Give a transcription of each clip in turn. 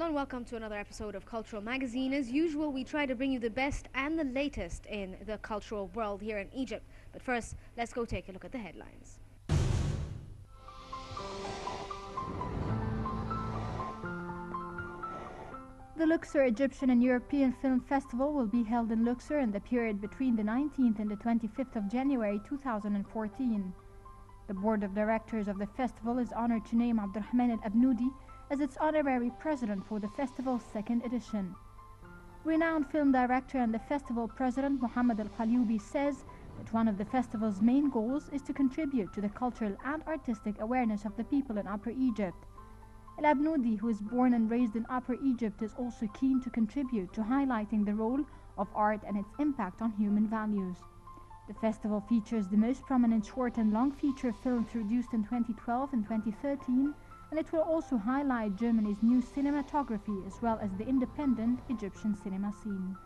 Hello and welcome to another episode of Cultural Magazine. As usual, we try to bring you the best and the latest in the cultural world here in Egypt. But first, let's go take a look at the headlines. The Luxor Egyptian and European Film Festival will be held in Luxor in the period between the 19th and the 25th of January 2014. The board of directors of the festival is honored to name Abdurrahman al-Abnoudi as its honorary president for the festival's second edition. Renowned film director and the festival president Mohammed Al-Qalyoubi says that one of the festival's main goals is to contribute to the cultural and artistic awareness of the people in Upper Egypt. Al-Abnoudi, who is born and raised in Upper Egypt, is also keen to contribute to highlighting the role of art and its impact on human values. The festival features the most prominent short and long feature films produced in 2012 and 2013, and it will also highlight Germany's new cinematography as well as the independent Egyptian cinema scene.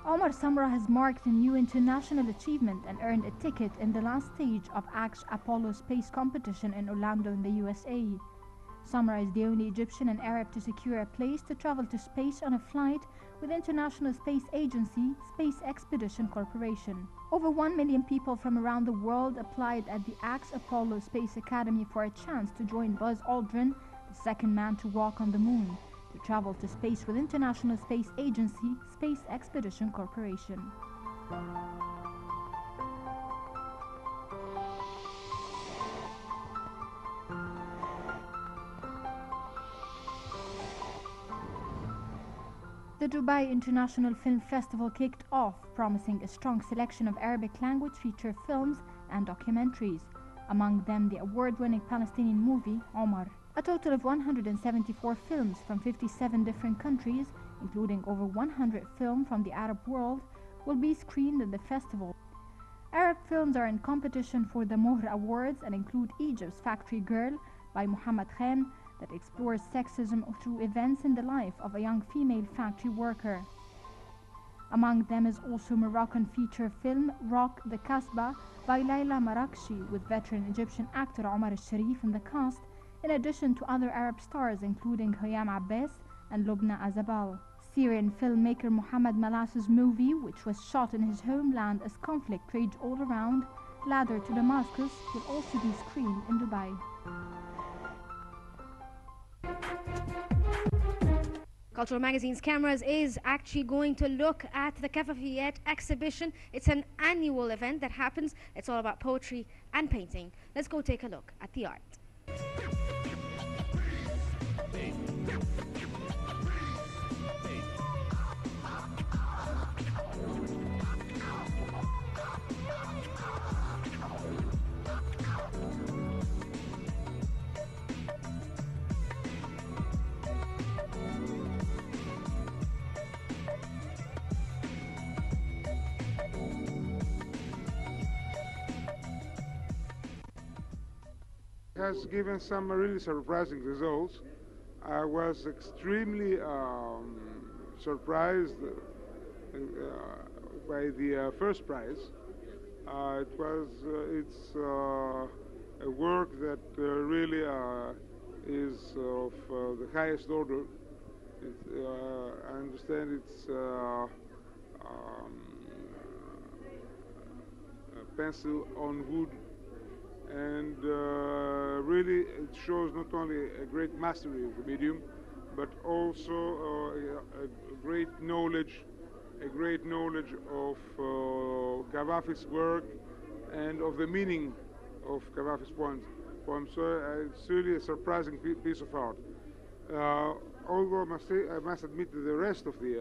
Omar Samra has marked a new international achievement and earned a ticket in the last stage of ACT's Apollo space competition in Orlando in the USA. Samra is the only Egyptian and Arab to secure a place to travel to space on a flight with International Space Agency Space Expedition Corporation. Over 1 million people from around the world applied at the ACT's Apollo Space Academy for a chance to join Buzz Aldrin, the second man to walk on the moon, to travel to space with International Space Agency Space Expedition Corporation. The Dubai International Film Festival kicked off, promising a strong selection of Arabic language feature films and documentaries, among them the award-winning Palestinian movie Omar. A total of 174 films from 57 different countries, including over 100 films from the Arab world, will be screened in the festival. Arab films are in competition for the Mohr Awards and include Egypt's Factory Girl by Muhammad Khan, that explores sexism through events in the life of a young female factory worker. Among them is also Moroccan feature film Rock the Kasbah by Layla Marakshi, with veteran Egyptian actor Omar al-Sharif in the cast, in addition to other Arab stars including Hoyam Abbas and Lubna Azabal. Syrian filmmaker Mohammed Malas's movie, which was shot in his homeland as conflict raged all around, Ladder to Damascus, will also be screened in Dubai. Cultural Magazine's cameras is actually going to look at the Kafafiyat exhibition. It's an annual event that happens. It's all about poetry and painting. Let's go take a look at the art. Has given some really surprising results. I was extremely surprised by the first prize. It's a work that really is of the highest order. I understand it's a pencil on wood, and really it shows not only a great mastery of the medium, but also a great knowledge of Gaddafi's work and of the meaning of Gaddafi's poems. So it's really a surprising piece of art. Although I must admit that the rest of the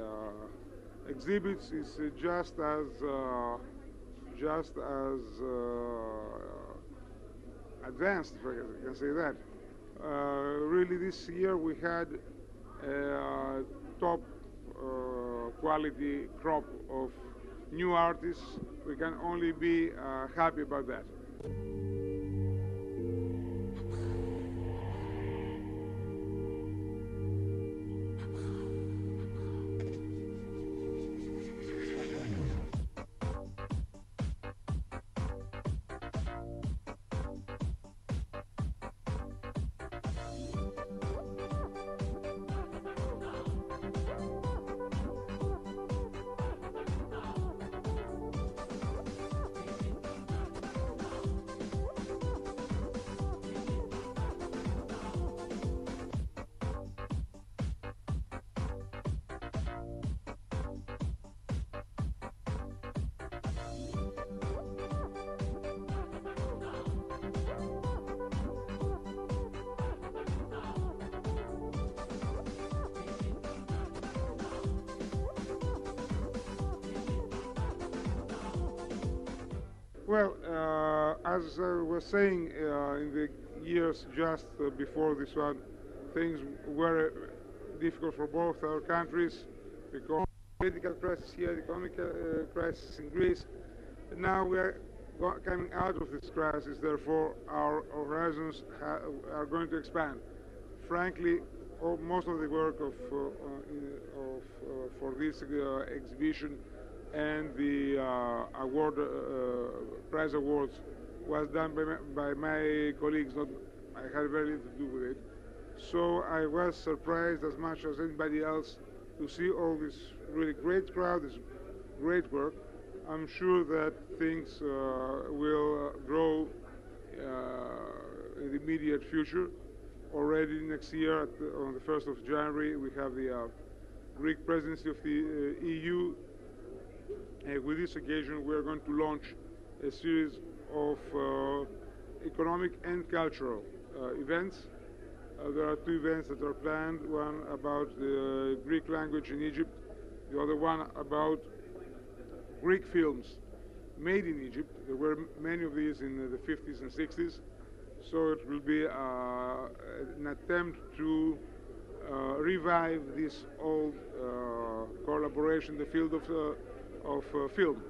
exhibits is just as advanced, if I can say that. Really, this year we had a top quality crop of new artists. We can only be happy about that. Well, as I was saying, in the years just before this one, things were difficult for both our countries because political crisis here, economic crisis in Greece. Now we are coming out of this crisis, therefore our horizons are going to expand. Frankly, most of the work for this exhibition and the prize awards was done by my colleagues. Not, I had very little to do with it. So I was surprised as much as anybody else to see all this really great crowd, this great work. I'm sure that things will grow in the immediate future. Already next year, on the 1st of January, we have the Greek presidency of the EU. With this occasion, we are going to launch a series of economic and cultural events. There are two events that are planned, one about the Greek language in Egypt, the other one about Greek films made in Egypt. There were many of these in the 50s and 60s, so it will be an attempt to revive this old collaboration in the field of film.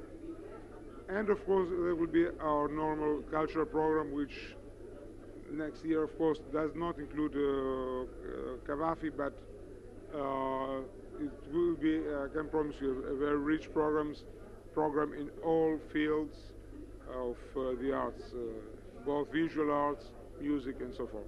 And of course there will be our normal cultural program, which next year of course does not include Cavafy, but it will be, I can promise you, a very rich program in all fields of the arts, both visual arts, music and so forth.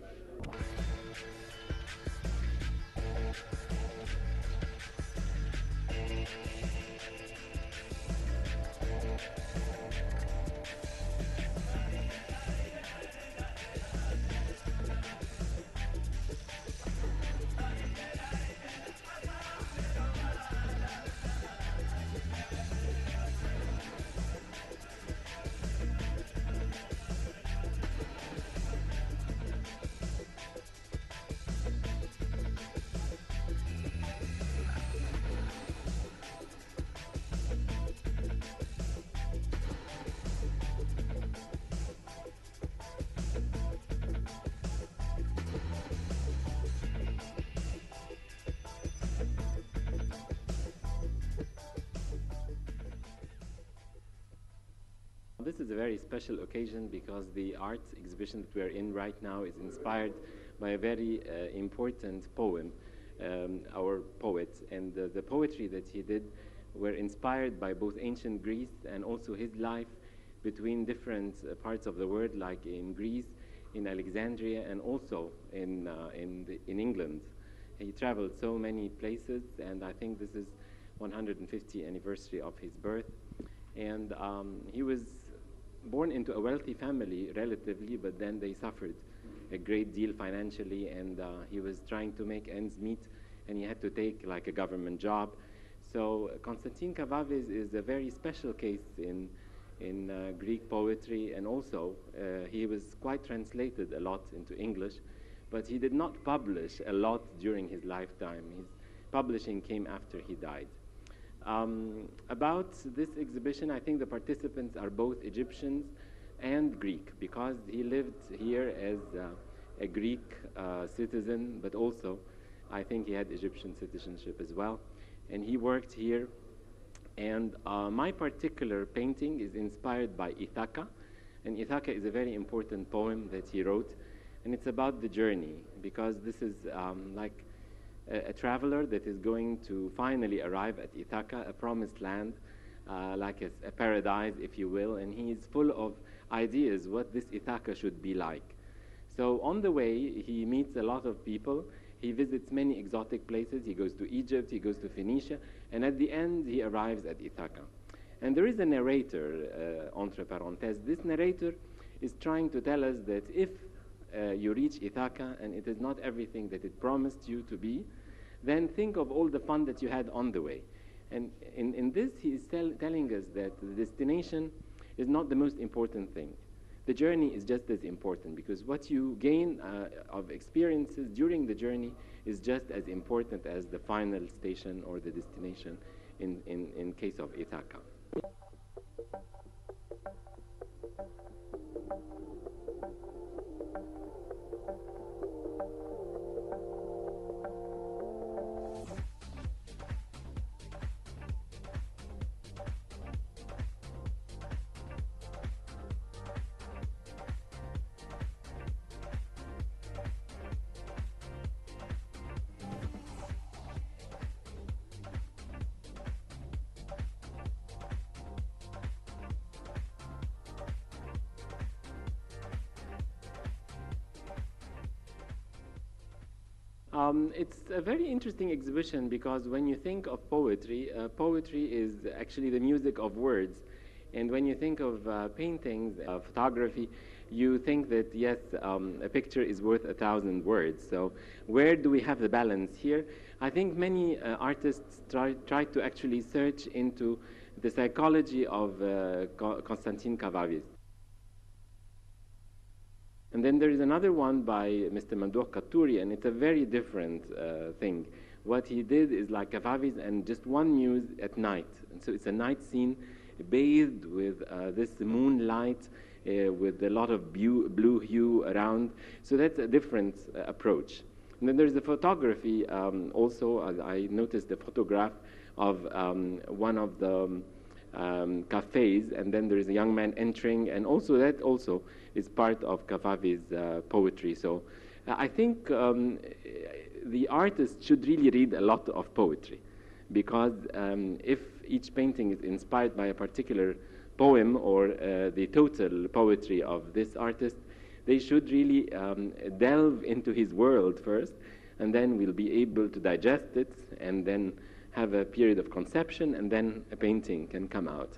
This is a very special occasion because the art exhibition that we're in right now is inspired by a very important poem, our poet, and the poetry that he did were inspired by both ancient Greece and also his life between different parts of the world, like in Greece, in Alexandria, and also in England. He traveled so many places, and I think this is 150th anniversary of his birth. And he was born into a wealthy family, relatively, but then they suffered a great deal financially, and he was trying to make ends meet, and he had to take like a government job. So Constantine Kavafis is a very special case in Greek poetry, and also he was quite translated a lot into English, but he did not publish a lot during his lifetime. His publishing came after he died. About this exhibition, I think the participants are both Egyptians and Greek, because he lived here as a Greek citizen, but also I think he had Egyptian citizenship as well. And he worked here. And my particular painting is inspired by Ithaca. And Ithaca is a very important poem that he wrote. And it's about the journey, because this is like a traveler that is going to finally arrive at Ithaca, a promised land, like a paradise, if you will, and he is full of ideas what this Ithaca should be like. So on the way, he meets a lot of people. He visits many exotic places. He goes to Egypt, he goes to Phoenicia, and at the end, he arrives at Ithaca. And there is a narrator, entre parenthèses. This narrator is trying to tell us that if you reach Ithaca and it is not everything that it promised you to be, then think of all the fun that you had on the way. And in this, he is telling us that the destination is not the most important thing. The journey is just as important, because what you gain of experiences during the journey is just as important as the final station or the destination in case of Ithaca. It's a very interesting exhibition because when you think of poetry, poetry is actually the music of words. And when you think of paintings, photography, you think that, yes, a picture is worth 1,000 words. So where do we have the balance here? I think many artists try to actually search into the psychology of Constantin Cavafis. And then there is another one by Mr. Mamdouh Katouri, and it's a very different thing. What he did is like Cavafis and just one muse at night. And so it's a night scene bathed with this moonlight, with a lot of blue hue around. So that's a different approach. And then there's the photography also. I noticed the photograph of one of the cafes, and then there is a young man entering, and also that also is part of Cavafis' poetry. So I think the artist should really read a lot of poetry, because if each painting is inspired by a particular poem or the total poetry of this artist, they should really delve into his world first, and then we'll be able to digest it and then have a period of conception, and then a painting can come out.